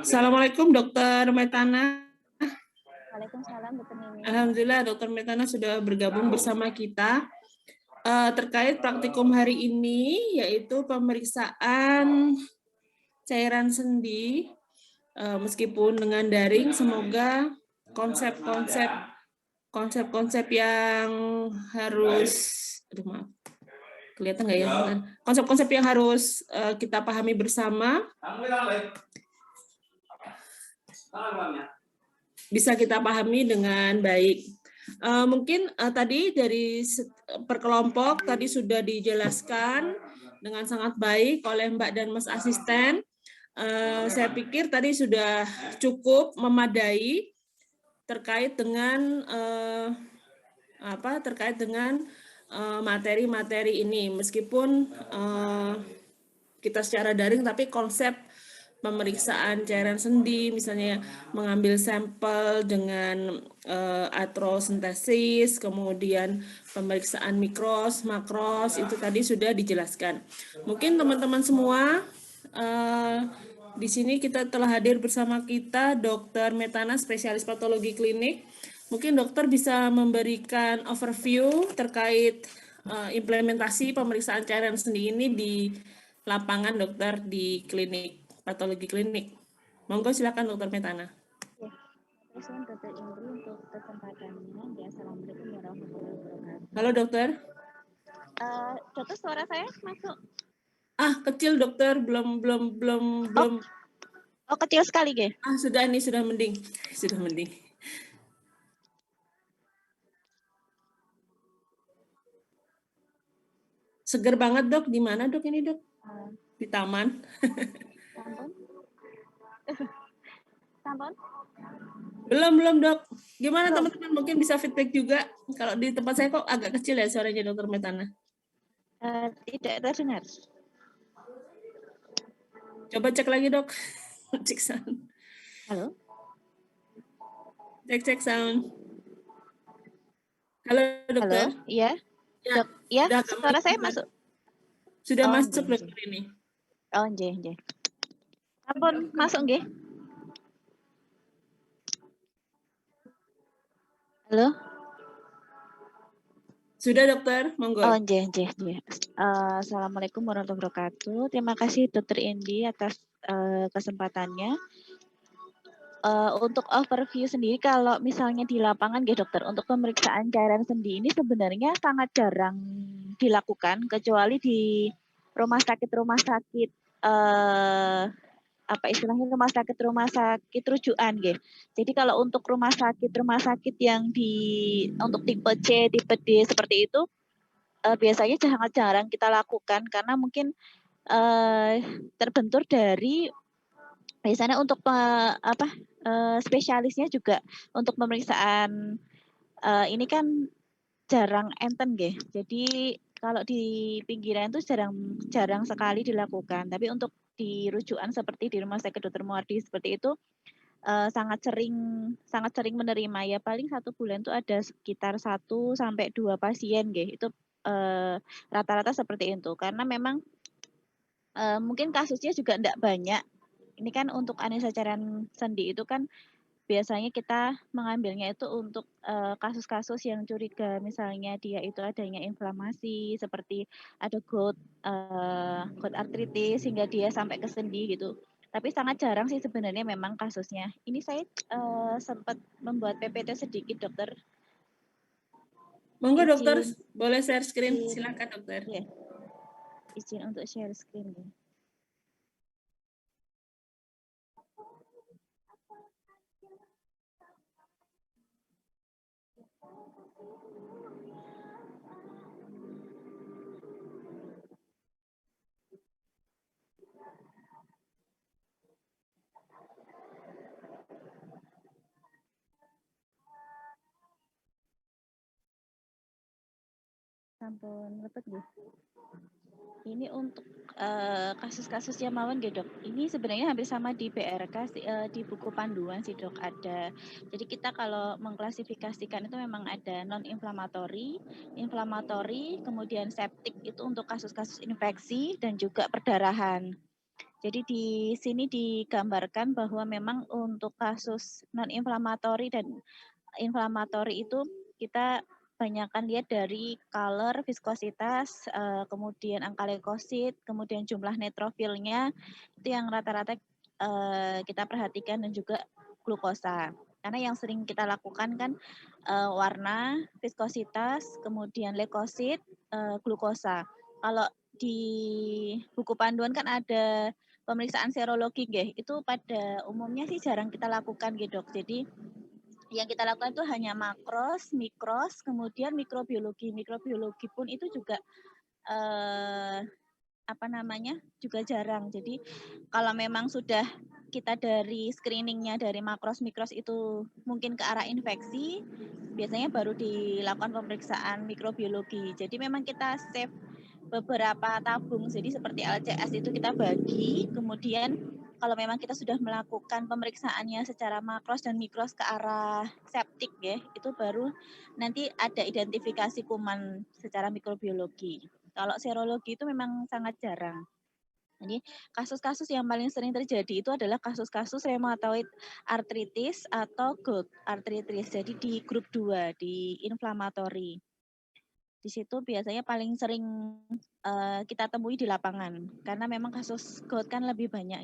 Assalamualaikum Dokter Metana. Waalaikumsalam Dokter Mimi. Alhamdulillah Dokter Metana sudah bergabung bersama kita terkait praktikum hari ini, yaitu pemeriksaan cairan sendi. Meskipun dengan daring, semoga konsep-konsep yang harus, kelihatan nggak ya? Konsep-konsep yang harus kita pahami bersama bisa kita pahami dengan baik. Mungkin tadi dari per kelompok tadi sudah dijelaskan dengan sangat baik oleh Mbak dan Mas Asisten. Saya pikir tadi sudah cukup memadai terkait dengan materi-materi ini. Meskipun kita secara daring, tapi konsep pemeriksaan cairan sendi, misalnya mengambil sampel dengan artrosentesis, kemudian pemeriksaan mikros, makros, itu tadi sudah dijelaskan. Mungkin teman-teman semua, di sini kita telah hadir bersama kita Dr. Metana, spesialis patologi klinik. Mungkin dokter bisa memberikan overview terkait implementasi pemeriksaan cairan sendi ini di lapangan dokter di klinik, patologi klinik. Monggo silakan Dokter Metana. Ya, terima Dokter Indri untuk kesempatannya. Ya, Assalamualaikum warahmatullahi wabarakatuh. Halo dokter. Dokter, suara saya masuk? Kecil dokter, belum. Oh, kecil sekali, Ge. Sudah mending. Seger banget dok, di mana dok ini dok? Di taman. Tampon? Belum dok. Gimana teman-teman, mungkin bisa feedback juga. Kalau di tempat saya kok agak kecil ya suaranya Dokter Metana. Tidak terdengar. Coba cek lagi dok. Cek sound. Halo? Cek sound. Halo dokter. Halo, iya. Dok, ya, suara saya masuk. Sudah masuk dokter ini. Oh, nggih. Ampun, masuk nggih. Halo? Sudah dokter, monggo. Oh, nggih. Assalamualaikum warahmatullahi wabarakatuh. Terima kasih Dokter Indi atas kesempatannya. Untuk overview sendiri, kalau misalnya di lapangan ya dokter, untuk pemeriksaan cairan sendi ini sebenarnya sangat jarang dilakukan, kecuali di rumah sakit rumah sakit rujukan gitu. Jadi kalau untuk rumah sakit yang untuk tipe C, tipe D seperti itu biasanya sangat jarang kita lakukan karena mungkin terbentur dari biasanya untuk spesialisnya juga untuk pemeriksaan ini kan jarang enten nggih. Jadi kalau di pinggiran itu jarang sekali dilakukan. Tapi untuk di rujukan seperti di Rumah Sakit Dr. Muardi seperti itu sangat sering menerima, ya paling 1 bulan itu ada sekitar 1 sampai 2 pasien nggih. Itu rata-rata seperti itu. Karena memang mungkin kasusnya juga enggak banyak. Ini kan untuk analisa cairan sendi itu kan biasanya kita mengambilnya itu untuk kasus-kasus yang curiga, misalnya dia itu adanya inflamasi seperti ada gout arthritis hingga dia sampai ke sendi gitu. Tapi sangat jarang sih sebenarnya memang kasusnya. Ini saya sempat membuat PPT sedikit dokter. Monggo dokter, boleh share screen, silakan dokter. Ya. Izin untuk share screen. Ya. Sampun lepet nggih. Ini untuk kasus-kasus yang mawon nggih dok. Ini sebenarnya hampir sama di PRK di buku panduan sih dok ada. Jadi kita kalau mengklasifikasikan itu memang ada non-inflamatori, inflamatori, kemudian septik itu untuk kasus-kasus infeksi dan juga perdarahan. Jadi di sini digambarkan bahwa memang untuk kasus non-inflamatori dan inflamatori itu kita banyakkan lihat dari color, viskositas, kemudian angka leukosit, kemudian jumlah neutrofilnya, itu yang rata-rata kita perhatikan, dan juga glukosa. Karena yang sering kita lakukan kan warna, viskositas, kemudian leukosit, glukosa. Kalau di buku panduan kan ada pemeriksaan serologi, itu pada umumnya sih jarang kita lakukan, Dok. Jadi yang kita lakukan itu hanya makros, mikros, kemudian mikrobiologi. Mikrobiologi pun itu juga juga jarang. Jadi kalau memang sudah kita dari screeningnya dari makros, mikros itu mungkin ke arah infeksi, biasanya baru dilakukan pemeriksaan mikrobiologi. Jadi memang kita save beberapa tabung. Jadi seperti LCS itu kita bagi, kemudian kalau memang kita sudah melakukan pemeriksaannya secara makros dan mikros ke arah septik, itu baru nanti ada identifikasi kuman secara mikrobiologi. Kalau serologi itu memang sangat jarang. Jadi kasus-kasus yang paling sering terjadi itu adalah kasus-kasus rheumatoid arthritis atau gout arthritis. Jadi di grup 2, di inflamatori. Di situ biasanya paling sering kita temui di lapangan, karena memang kasus gout kan lebih banyak,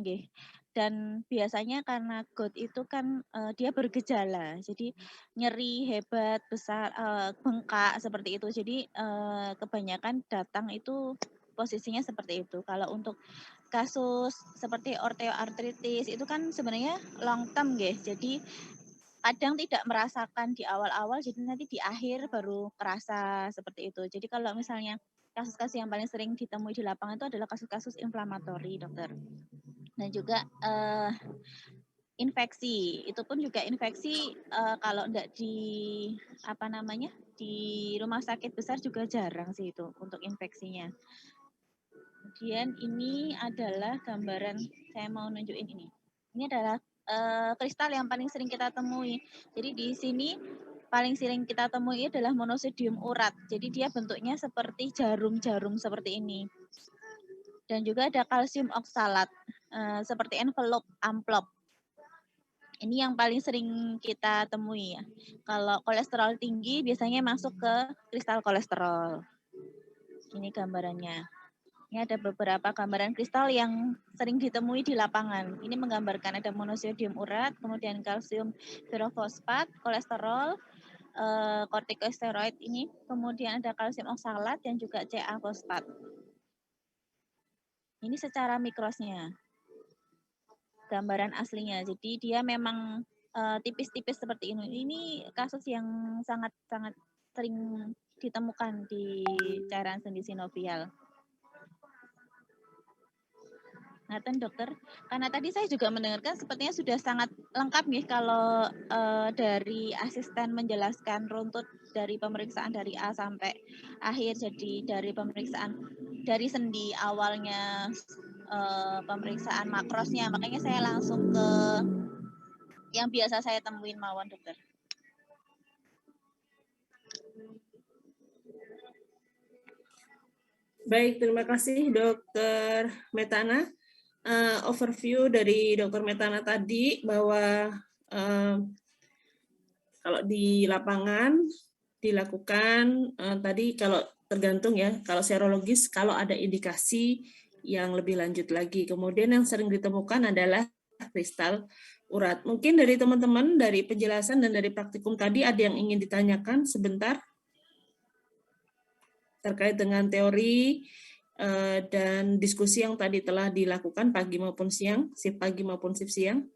dan biasanya karena gout itu kan dia bergejala, jadi nyeri hebat, besar, bengkak seperti itu. Jadi kebanyakan datang itu posisinya seperti itu. Kalau untuk kasus seperti osteoartritis itu kan sebenarnya long term, jadi kadang tidak merasakan di awal-awal, jadi nanti di akhir baru kerasa seperti itu. Jadi kalau misalnya kasus-kasus yang paling sering ditemui di lapangan itu adalah kasus-kasus inflamatori, dokter. Dan juga infeksi, itu pun juga infeksi kalau enggak di di rumah sakit besar juga jarang sih itu untuk infeksinya. Kemudian ini adalah gambaran, saya mau nunjukin ini. Ini adalah kristal yang paling sering kita temui. Jadi di sini paling sering kita temui adalah monosodium urat. Jadi dia bentuknya seperti jarum-jarum seperti ini. Dan juga ada kalsium oksalat seperti envelope, amplop. Ini yang paling sering kita temui ya. Kalau kolesterol tinggi biasanya masuk ke kristal kolesterol. Ini gambarannya. Ini ada beberapa gambaran kristal yang sering ditemui di lapangan. Ini menggambarkan ada monosodium urat, kemudian kalsium pirofosfat, kolesterol, kortikosteroid ini, kemudian ada kalsium oksalat dan juga Ca fosfat. Ini secara mikrosnya, gambaran aslinya. Jadi dia memang tipis-tipis seperti ini. Ini kasus yang sangat-sangat sering ditemukan di cairan sendi sinovial. Ngaten dokter, karena tadi saya juga mendengarkan sepertinya sudah sangat lengkap nih kalau dari asisten menjelaskan runtut dari pemeriksaan dari A sampai akhir. Jadi dari pemeriksaan dari sendi awalnya, pemeriksaan makrosnya, makanya saya langsung ke yang biasa saya temuin mawon, dokter. Baik, terima kasih Dokter Metana. Overview dari Dokter Metana tadi bahwa kalau di lapangan dilakukan tadi kalau tergantung ya, kalau serologis kalau ada indikasi yang lebih lanjut lagi. Kemudian yang sering ditemukan adalah kristal urat. Mungkin dari teman-teman dari penjelasan dan dari praktikum tadi ada yang ingin ditanyakan sebentar terkait dengan teori dan diskusi yang tadi telah dilakukan pagi maupun siang, shift pagi maupun shift siang.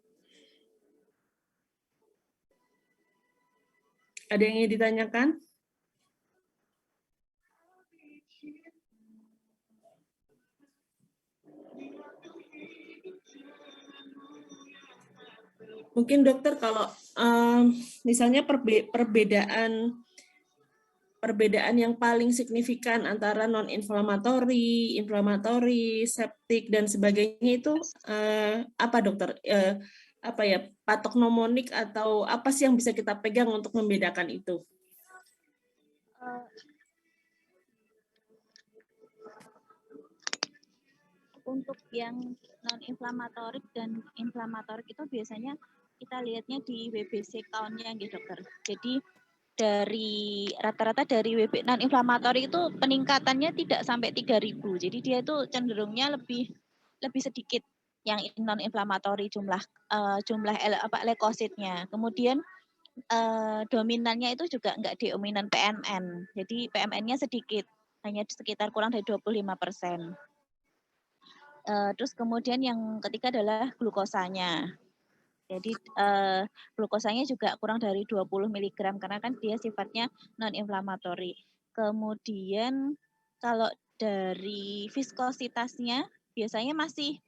Ada yang ingin ditanyakan? Mungkin dokter kalau misalnya perbedaan yang paling signifikan antara non-inflamatori, inflamatori, septik dan sebagainya itu apa dokter? Apa ya, patok mnemonik atau apa sih yang bisa kita pegang untuk membedakan itu? untuk yang non-inflamatorik dan inflamatorik itu biasanya kita lihatnya di WBC count-nya gitu dokter. Jadi dari rata-rata dari WB non-inflamatorik itu peningkatannya tidak sampai 3.000. Jadi dia itu cenderungnya lebih sedikit yang non-inflamatory jumlah leukositnya. Kemudian dominannya itu juga enggak dominan PMN. Jadi PMN-nya sedikit, hanya sekitar kurang dari 25%. Terus kemudian yang ketiga adalah glukosanya. Jadi glukosanya juga kurang dari 20 mg karena kan dia sifatnya non-inflamatory. Kemudian kalau dari viskositasnya biasanya masih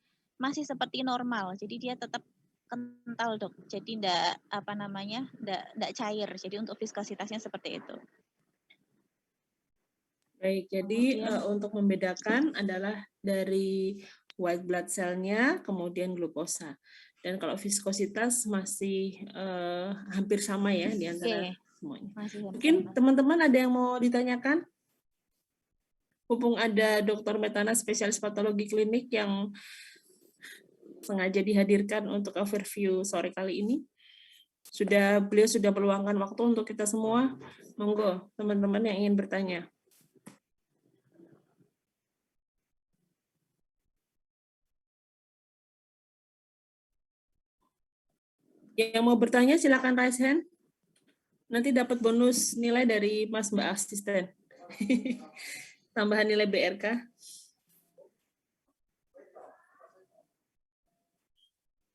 seperti normal. Jadi dia tetap kental dok. Jadi enggak cair. Jadi untuk viskositasnya seperti itu. Baik, jadi untuk membedakan adalah dari white blood cell-nya, kemudian glukosa. Dan kalau viskositas masih hampir sama ya di antara semuanya. Mungkin teman-teman ada yang mau ditanyakan? Mumpung ada Dr. Metana, spesialis patologi klinik yang sengaja dihadirkan untuk overview sore kali ini. Beliau sudah meluangkan waktu untuk kita semua. Monggo, teman-teman yang ingin bertanya. Yang mau bertanya silakan raise hand. Nanti dapat bonus nilai dari Mas Mbak Asisten. Tambahan nilai BRK.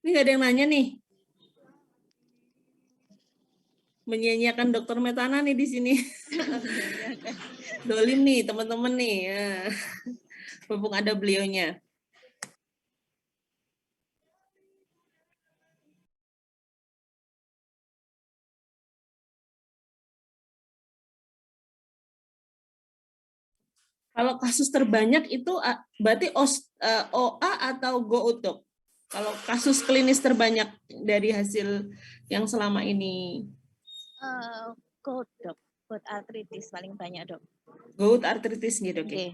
Ini nggak ada yang nanya nih. Menyanyiakan Dokter Metana nih di sini. Dolim nih teman-teman nih. Ya. Mumpung ada beliaunya. Kalau kasus terbanyak itu berarti OA atau GOUT, dok? Kalau kasus klinis terbanyak dari hasil yang selama ini? GOUT, dok. GOUT artritis paling banyak, dok. GOUT artritis gitu, oke. Okay.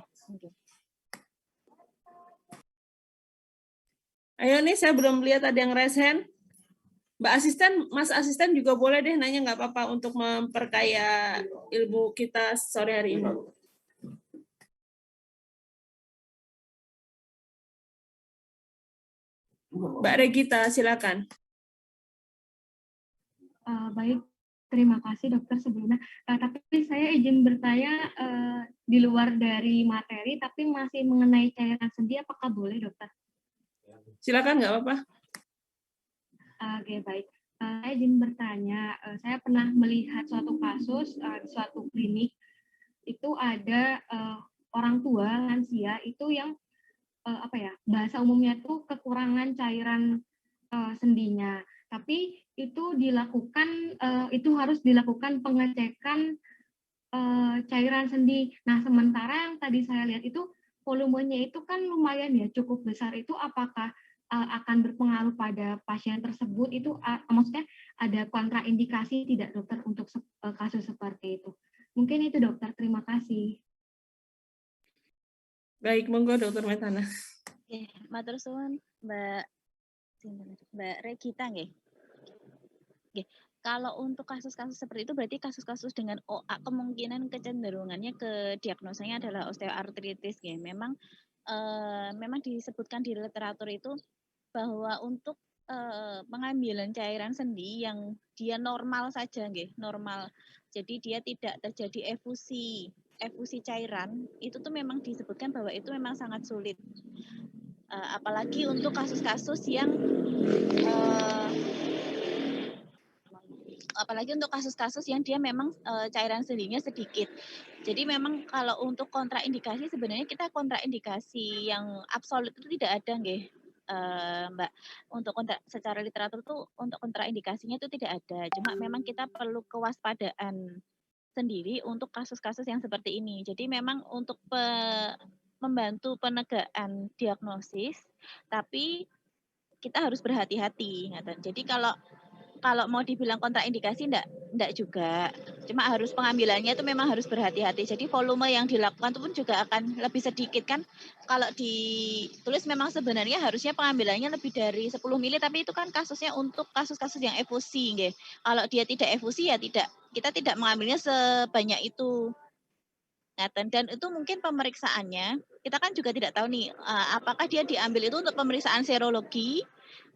Ayo nih, saya belum lihat ada yang raise hand. Mbak Asisten, Mas Asisten juga boleh deh nanya, nggak apa-apa, untuk memperkaya ilmu kita sore hari ini. Mbak Regita, silakan. Baik, terima kasih dokter sebelumnya. Tapi saya izin bertanya di luar dari materi, tapi masih mengenai cairan sendi, apakah boleh dokter? Silakan, nggak apa-apa. Oke, baik. Saya izin bertanya, saya pernah melihat suatu kasus di suatu klinik, itu ada orang tua lansia itu yang bahasa umumnya itu kekurangan cairan sendinya. Tapi itu harus dilakukan pengecekan cairan sendi. Nah, sementara yang tadi saya lihat itu volumenya itu kan lumayan ya, cukup besar. Itu apakah akan berpengaruh pada pasien tersebut? Itu maksudnya ada kontraindikasi tidak dokter untuk kasus seperti itu? Mungkin itu dokter, terima kasih. Baik, monggo Dokter Metana. Oke, matur suwun Mbak Regita nggih. Oke, kalau untuk kasus-kasus seperti itu berarti kasus-kasus dengan OA kemungkinan kecenderungannya ke diagnosanya adalah osteoartritis nggih. Memang disebutkan di literatur itu bahwa untuk pengambilan cairan sendi yang dia normal saja nggih, normal. Jadi dia tidak terjadi efusi cairan, itu tuh memang disebutkan bahwa itu memang sangat sulit. Apalagi untuk kasus-kasus yang dia memang cairan sendinya sedikit. Jadi memang kalau untuk kontraindikasi sebenarnya kita kontraindikasi yang absolut itu tidak ada nggih. Mbak, untuk secara literatur tuh untuk kontraindikasinya itu tidak ada. Cuma memang kita perlu kewaspadaan sendiri untuk kasus-kasus yang seperti ini. Jadi memang untuk membantu penegakan diagnosis, tapi kita harus berhati-hati. Jadi kalau kalau mau dibilang kontraindikasi enggak juga. Cuma harus pengambilannya itu memang harus berhati-hati. Jadi volume yang dilakukan itu pun juga akan lebih sedikit kan. Kalau ditulis memang sebenarnya harusnya pengambilannya lebih dari 10 mili, tapi itu kan kasusnya untuk kasus-kasus yang efusi nggih. Kalau dia tidak efusi ya kita tidak mengambilnya sebanyak itu. Dan itu mungkin pemeriksaannya, kita kan juga tidak tahu nih, apakah dia diambil itu untuk pemeriksaan serologi.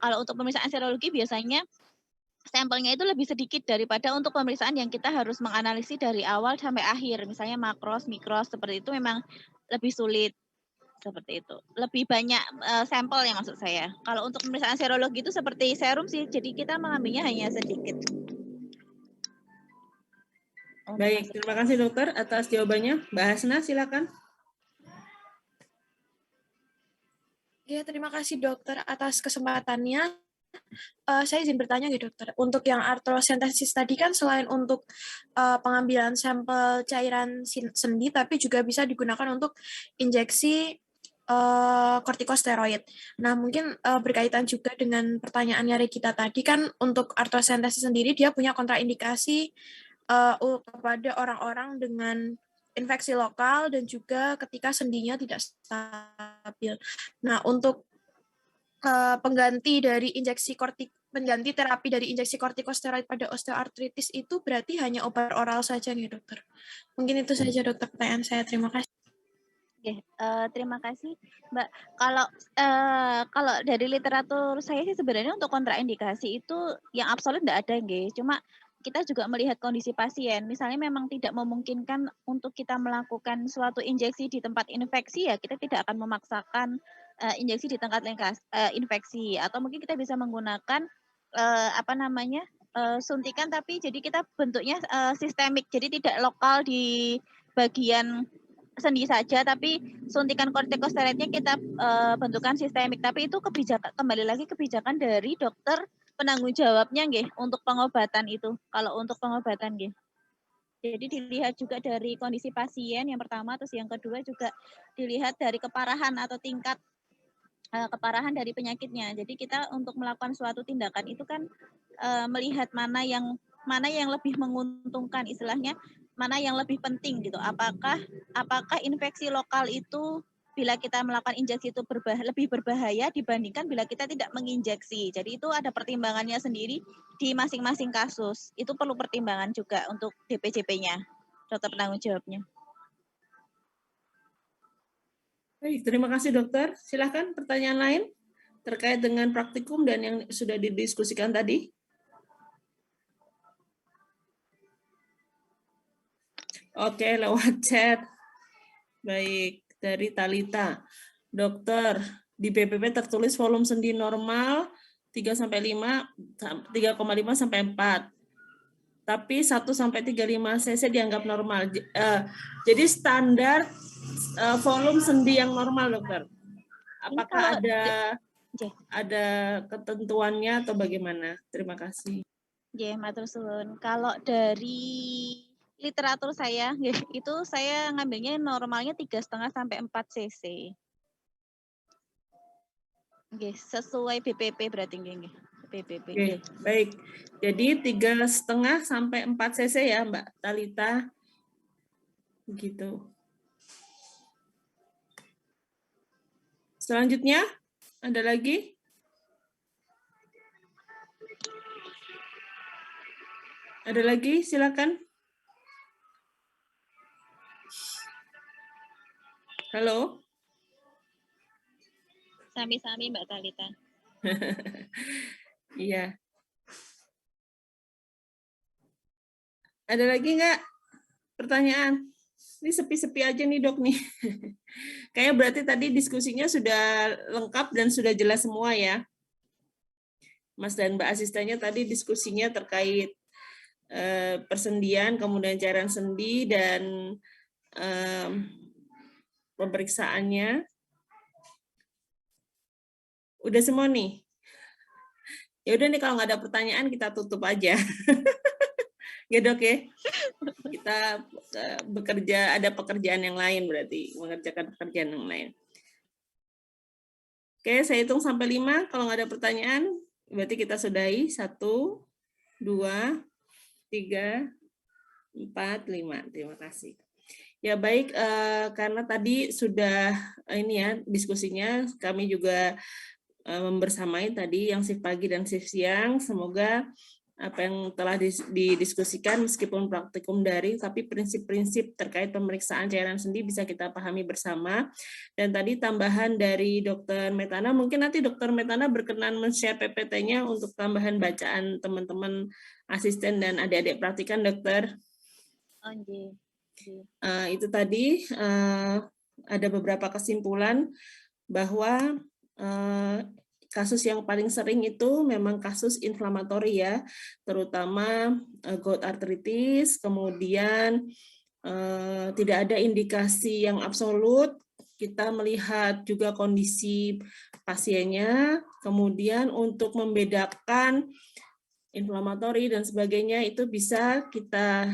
Kalau untuk pemeriksaan serologi biasanya sampelnya itu lebih sedikit daripada untuk pemeriksaan yang kita harus menganalisis dari awal sampai akhir. Misalnya makros, mikros, seperti itu memang lebih sulit. Seperti itu. Lebih banyak sampel ya maksud saya. Kalau untuk pemeriksaan serologi itu seperti serum sih, jadi kita mengambilnya hanya sedikit. Baik, terima kasih dokter atas jawabannya. Mbak Hasna, silakan. Ya, terima kasih dokter atas kesempatannya. Saya izin bertanya ya dokter, untuk yang artrosentesis tadi kan selain untuk pengambilan sampel cairan sendi, tapi juga bisa digunakan untuk injeksi kortikosteroid. Nah, mungkin berkaitan juga dengan pertanyaannya Regita tadi kan, untuk artrosentesis sendiri dia punya kontraindikasi kepada orang-orang dengan infeksi lokal dan juga ketika sendinya tidak stabil. Nah, untuk pengganti terapi dari injeksi kortikosteroid pada osteoartritis itu berarti hanya obat oral saja nih dokter. Mungkin itu saja dokter pertanyaan saya. Terima kasih. Oke, terima kasih Mbak. Kalau dari literatur saya sih sebenarnya untuk kontraindikasi itu yang absolut tidak ada nggih. Cuma kita juga melihat kondisi pasien. Misalnya memang tidak memungkinkan untuk kita melakukan suatu injeksi di tempat infeksi, ya kita tidak akan memaksakan injeksi di tempat infeksi. Atau mungkin kita bisa menggunakan suntikan, tapi jadi kita bentuknya sistemik, jadi tidak lokal di bagian sendi saja, tapi suntikan kortikosteroidnya kita bentukan sistemik. Tapi itu kembali lagi kebijakan dari dokter penanggung jawabnya nggih untuk pengobatan itu. Kalau untuk pengobatan nggih. Jadi dilihat juga dari kondisi pasien yang pertama, terus yang kedua juga dilihat dari keparahan atau tingkat keparahan dari penyakitnya. Jadi kita untuk melakukan suatu tindakan itu kan melihat mana yang lebih menguntungkan, istilahnya mana yang lebih penting gitu. Apakah infeksi lokal itu bila kita melakukan injeksi itu lebih berbahaya dibandingkan bila kita tidak menginjeksi. Jadi itu ada pertimbangannya sendiri di masing-masing kasus. Itu perlu pertimbangan juga untuk DPJP-nya, dokter penanggung jawabnya. Baik, terima kasih dokter. Silakan pertanyaan lain terkait dengan praktikum dan yang sudah didiskusikan tadi. Oke, lewat chat. Baik, dari Talita. Dokter, di BPP tertulis volume sendi normal 3,5 sampai 4. Tapi 1 sampai 35 cc dianggap normal. Jadi standar volume sendi yang normal, dokter. Apakah ada ketentuannya atau bagaimana? Terima kasih. Ya, matur suwun. Kalau dari literatur saya, itu saya ngambilnya normalnya 3,5 sampai 4 cc. Oke, sesuai BPP berarti nggih. BPP. Oke, baik. Jadi 3,5 sampai 4 cc ya, Mbak Talita. Begitu. Selanjutnya, ada lagi? Ada lagi? Silakan. Halo. Sami-sami Mbak Talita. Iya. Ada lagi nggak pertanyaan? Ini sepi-sepi aja nih dok nih. Kayak berarti tadi diskusinya sudah lengkap dan sudah jelas semua ya. Mas dan Mbak asistennya tadi diskusinya terkait persendian, kemudian cairan sendi dan pemeriksaannya. Udah semua nih. Ya udah nih kalau nggak ada pertanyaan kita tutup aja. Ya dok ya. Kita bekerja, ada pekerjaan yang lain berarti, mengerjakan pekerjaan yang lain. Oke, saya hitung sampai 5. Kalau nggak ada pertanyaan, berarti kita sudahi. 1, 2, 3, 4, 5. Terima kasih. Ya baik, karena tadi sudah ini ya diskusinya, kami juga membersamai tadi yang shift pagi dan shift siang. Semoga apa yang telah didiskusikan meskipun praktikum daring, tapi prinsip-prinsip terkait pemeriksaan cairan sendi bisa kita pahami bersama. Dan tadi tambahan dari Dr. Metana, mungkin nanti Dr. Metana berkenan men-share PPT-nya untuk tambahan bacaan teman-teman asisten dan adik-adik praktikan, Dokter. Itu tadi ada beberapa kesimpulan bahwa kasus yang paling sering itu memang kasus inflamatori ya, terutama gout arthritis, kemudian tidak ada indikasi yang absolut, kita melihat juga kondisi pasiennya, kemudian untuk membedakan inflamatori dan sebagainya itu bisa kita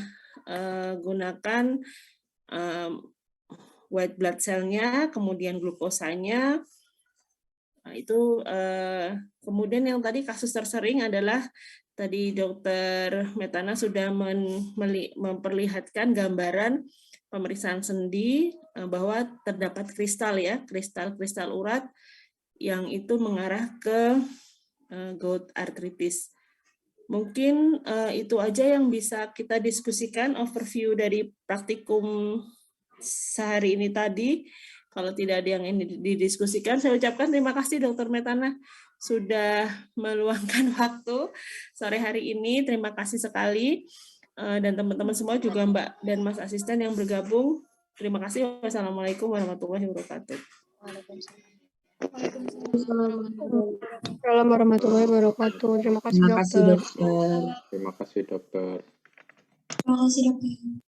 gunakan white blood cell-nya, kemudian glukosanya. Nah, itu kemudian yang tadi kasus tersering adalah tadi Dr. Metana sudah memperlihatkan gambaran pemeriksaan sendi bahwa terdapat kristal ya, kristal urat yang itu mengarah ke gout arthritis. Mungkin itu aja yang bisa kita diskusikan overview dari praktikum sehari ini tadi. Kalau tidak ada yang ini didiskusikan, saya ucapkan terima kasih Dr. Metana sudah meluangkan waktu sore hari ini. Terima kasih sekali. Dan teman-teman semua juga Mbak dan Mas Asisten yang bergabung. Terima kasih. Wassalamualaikum warahmatullahi wabarakatuh. Waalaikumsalam warahmatullahi wabarakatuh. Terima kasih, Terima kasih, dokter. dokter. Terima kasih dokter. Terima kasih dokter.